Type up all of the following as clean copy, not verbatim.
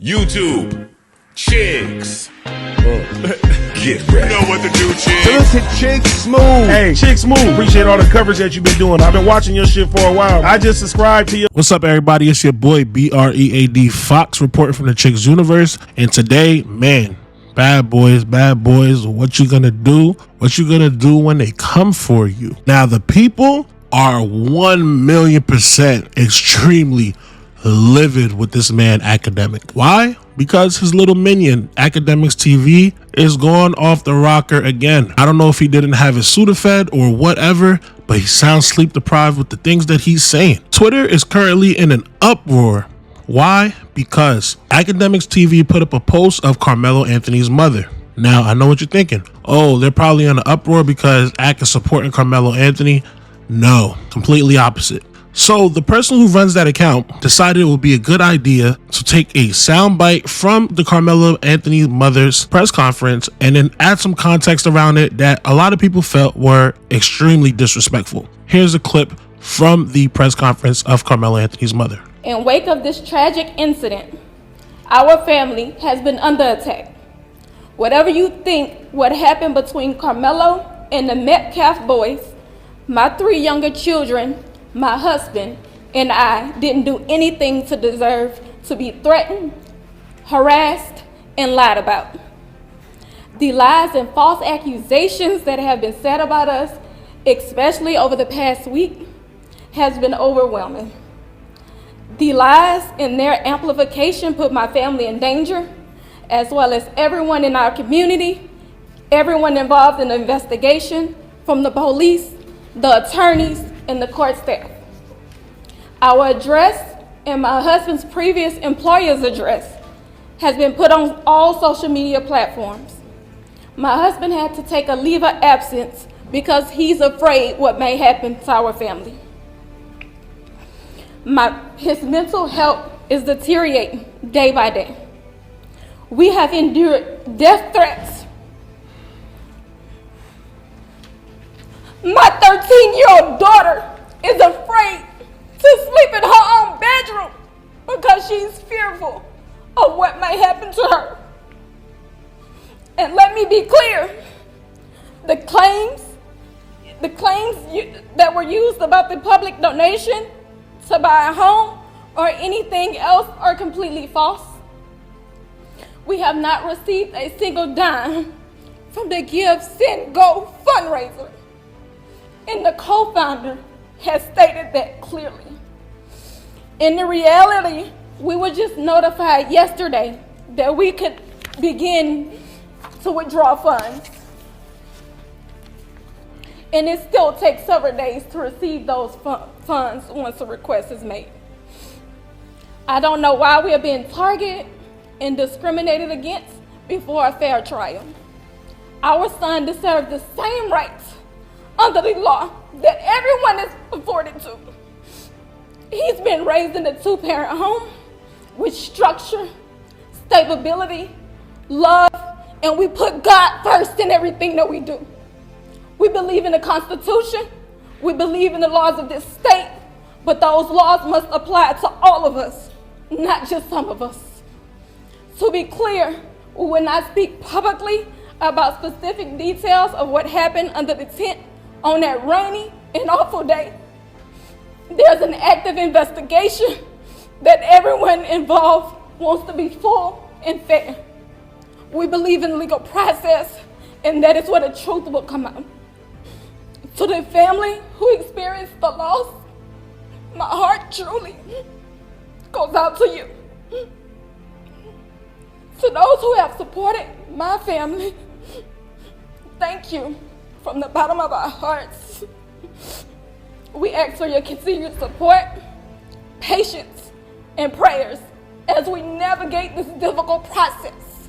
YouTube, chicks. Get ready. You know what to do, chicks. So let's hit Chick Smooth. Hey, Chick Smooth. Appreciate all the coverage that you've been doing. I've been watching your shit for a while. I just subscribed to you. What's up, everybody? It's your boy BREAD Fox reporting from the Chicks Universe. And today, man, bad boys, what you gonna do? What you gonna do when they come for you? Now, the people are 1,000,000% extremely livid with this man Akademiks. Why? Because his little minion Akademiks TV is going off the rocker again. I don't know if he didn't have his Sudafed or whatever, but he sounds sleep deprived with the things that he's saying. Twitter is currently in an uproar. Why? Because Akademiks TV put up a post of Carmelo Anthony's mother. Now, I know what you're thinking. Oh, they're probably in an uproar because Ak is supporting Carmelo Anthony. No, completely opposite. So the person who runs that account decided it would be a good idea to take a soundbite from the Carmelo Anthony mother's press conference and then add some context around it that a lot of people felt were extremely disrespectful. Here's a clip from the press conference of Carmelo Anthony's mother. In wake of this tragic incident, our family has been under attack. Whatever you think what happened between Carmelo and the Metcalf boys, my 3 younger children, my husband, and I didn't do anything to deserve to be threatened, harassed, and lied about. The lies and false accusations that have been said about us, especially over the past week, has been overwhelming. The lies and their amplification put my family in danger, as well as everyone in our community, everyone involved in the investigation, from the police, the attorneys, and the court staff. Our address and my husband's previous employer's address has been put on all social media platforms. My husband had to take a leave of absence because he's afraid what may happen to our family. His mental health is deteriorating day by day. We have endured death threats. My 13-year-old daughter is afraid to sleep in her own bedroom because she's fearful of what may happen to her. And let me be clear, the claims that were used about the public donation to buy a home or anything else are completely false. We have not received a single dime from the Give, Send, Go fundraiser. And the co-founder has stated that clearly. In the reality, we were just notified yesterday that we could begin to withdraw funds. And it still takes several days to receive those funds once a request is made. I don't know why we are being targeted and discriminated against before a fair trial. Our son deserves the same rights under the law that everyone is afforded to. He's been raised in a 2-parent home with structure, stability, love, and we put God first in everything that we do. We believe in the Constitution, we believe in the laws of this state, but those laws must apply to all of us, not just some of us. To be clear, we will not speak publicly about specific details of what happened under the tent on that rainy and awful day. There's an active investigation that everyone involved wants to be full and fair. We believe in legal process, and that is where the truth will come out. To the family who experienced the loss, my heart truly goes out to you. To those who have supported my family, thank you from the bottom of our hearts. We ask for your continued support, patience, and prayers as we navigate this difficult process.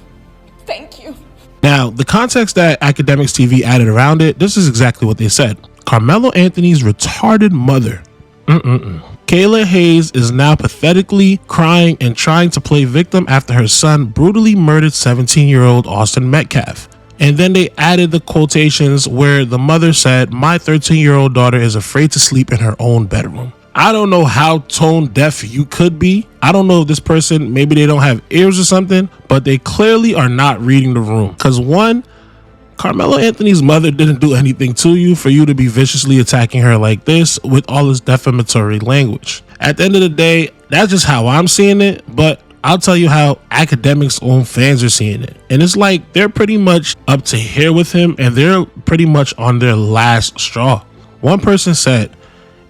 Thank you. Now, the context that Akademiks TV added around it, this is exactly what they said. Carmelo Anthony's retarded mother, Kayla Hayes, is now pathetically crying and trying to play victim after her son brutally murdered 17-year-old Austin Metcalf. And then they added the quotations where the mother said, "My 13-year-old daughter is afraid to sleep in her own bedroom." I don't know how tone deaf you could be. I don't know if this person, maybe they don't have ears or something, but they clearly are not reading the room. Because one, Carmelo Anthony's mother didn't do anything to you for you to be viciously attacking her like this with all this defamatory language. At the end of the day, that's just how I'm seeing it, but I'll tell you how Akademiks' own fans are seeing it. And it's like they're pretty much up to here with him and they're pretty much on their last straw. One person said,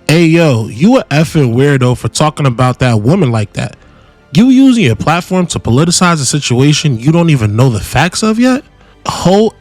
"Hey yo, you a effing weirdo for talking about that woman like that. You using your platform to politicize a situation you don't even know the facts of yet? Whole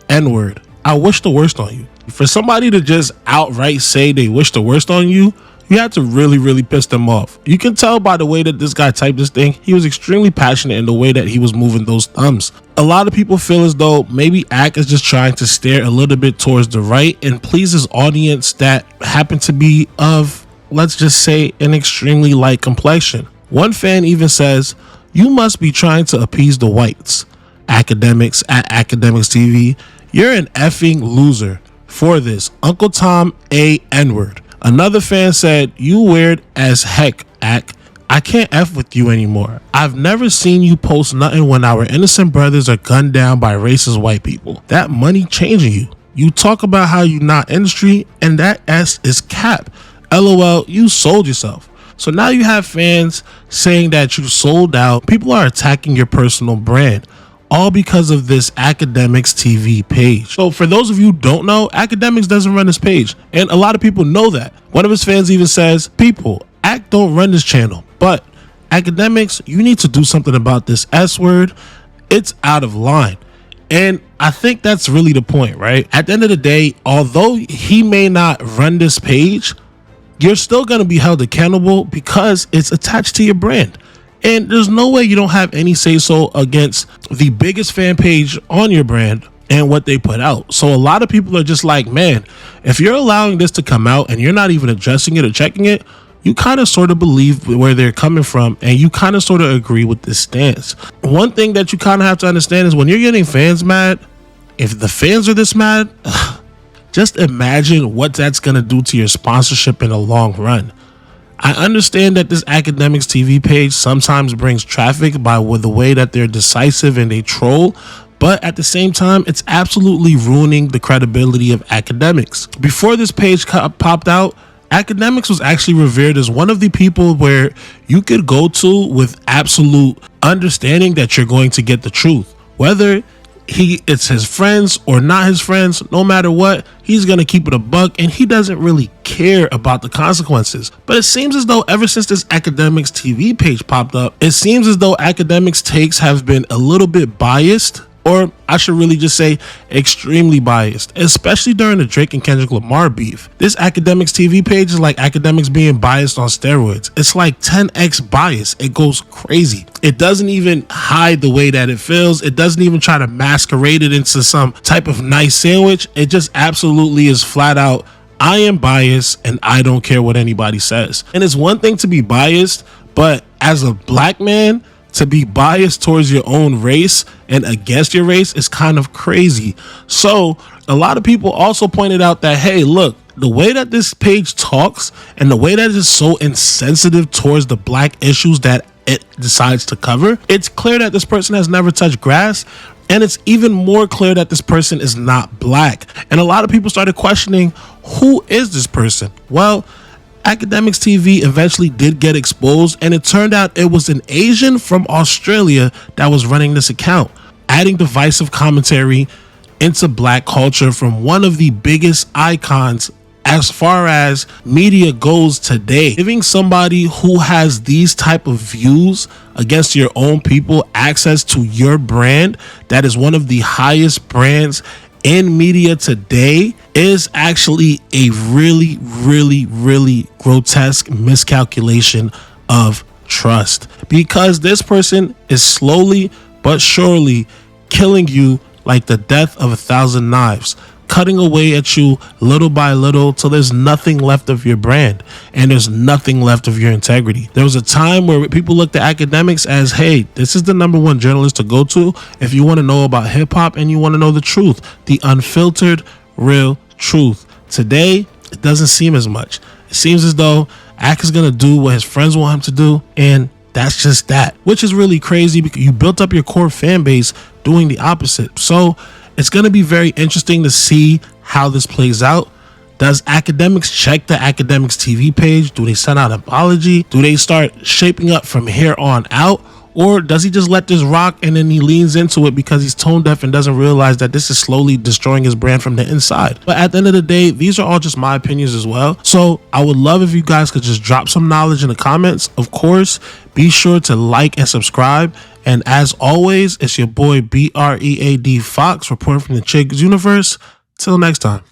N-word. I wish the worst on you." For somebody to just outright say they wish the worst on you, you had to really piss them off. You can tell by the way that this guy typed this thing, he was extremely passionate in the way that he was moving those thumbs. A lot of people feel as though maybe Ak is just trying to steer a little bit towards the right and please his audience that happen to be of, let's just say, an extremely light complexion. One fan even says, "You must be trying to appease the whites. Akademiks at Akademiks TV, you're an effing loser for this. Uncle Tom A N-word." Another fan said, "You weird as heck, Ak. I can't F with you anymore. I've never seen you post nothing when our innocent brothers are gunned down by racist white people. That money changing you. You talk about how you not industry and that S is cap. LOL, you sold yourself." So now you have fans saying that you sold out. People are attacking your personal brand, all because of this Akademiks TV page. So for those of you who don't know, Akademiks doesn't run this page, and a lot of people know that. One of his fans even says, "People, Ak don't run this channel, but Akademiks, you need to do something about this S word. It's out of line." And I think that's really the point, right? At the end of the day, although he may not run this page, you're still going to be held accountable because it's attached to your brand. And there's no way you don't have any say-so against the biggest fan page on your brand and what they put out. So a lot of people are just like, man, if you're allowing this to come out and you're not even addressing it or checking it, you kind of sort of believe where they're coming from and you kind of sort of agree with this stance. One thing that you kind of have to understand is when you're getting fans mad, if the fans are this mad, just imagine what that's going to do to your sponsorship in the long run. I understand that this Akademiks TV page sometimes brings traffic by the way that they're decisive and they troll, but at the same time, it's absolutely ruining the credibility of Akademiks. Before this page popped out, Akademiks was actually revered as one of the people where you could go to with absolute understanding that you're going to get the truth. Whether it's his friends or not his friends, no matter what, he's gonna keep it a buck and he doesn't really care about the consequences. But it seems as though ever since this Akademiks TV page popped up, it seems as though Akademiks takes have been a little bit biased, or I should really just say extremely biased, especially during the Drake and Kendrick Lamar beef. This Akademiks TV page is like Akademiks being biased on steroids. It's like 10x bias. It goes crazy. It doesn't even hide the way that it feels. It doesn't even try to masquerade it into some type of nice sandwich. It just absolutely is flat out, I am biased and I don't care what anybody says. And it's one thing to be biased, but as a black man, to be biased towards your own race and against your race is kind of crazy. So a lot of people also pointed out that, hey, look, the way that this page talks and the way that it is so insensitive towards the black issues that it decides to cover, it's clear that this person has never touched grass. And it's even more clear that this person is not black. And a lot of people started questioning, who is this person? Well, Akademiks TV eventually did get exposed, and it turned out it was an Asian from Australia that was running this account, adding divisive commentary into black culture from one of the biggest icons as far as media goes today. Giving somebody who has these type of views against your own people access to your brand that is one of the highest brands in media today is actually a really grotesque miscalculation of trust, because this person is slowly but surely killing you like the death of 1,000 knives, cutting away at you little by little till there's nothing left of your brand and there's nothing left of your integrity. There was a time where people looked at Akademiks as, hey, this is the #1 journalist to go to if you want to know about hip hop and you want to know the truth, the unfiltered, real truth. Today, it doesn't seem as much. It seems as though Ak is gonna do what his friends want him to do, and that's just that, which is really crazy because you built up your core fan base doing the opposite. So it's gonna be very interesting to see how this plays out. Does Akademiks check the Akademiks TV page? Do they send out an apology? Do they start shaping up from here on out? Or does he just let this rock and then he leans into it because he's tone deaf and doesn't realize that this is slowly destroying his brand from the inside? But at the end of the day, these are all just my opinions as well. So I would love if you guys could just drop some knowledge in the comments. Of course, be sure to like and subscribe. And as always, it's your boy BREAD Fox reporting from the Chicks Universe. Till next time.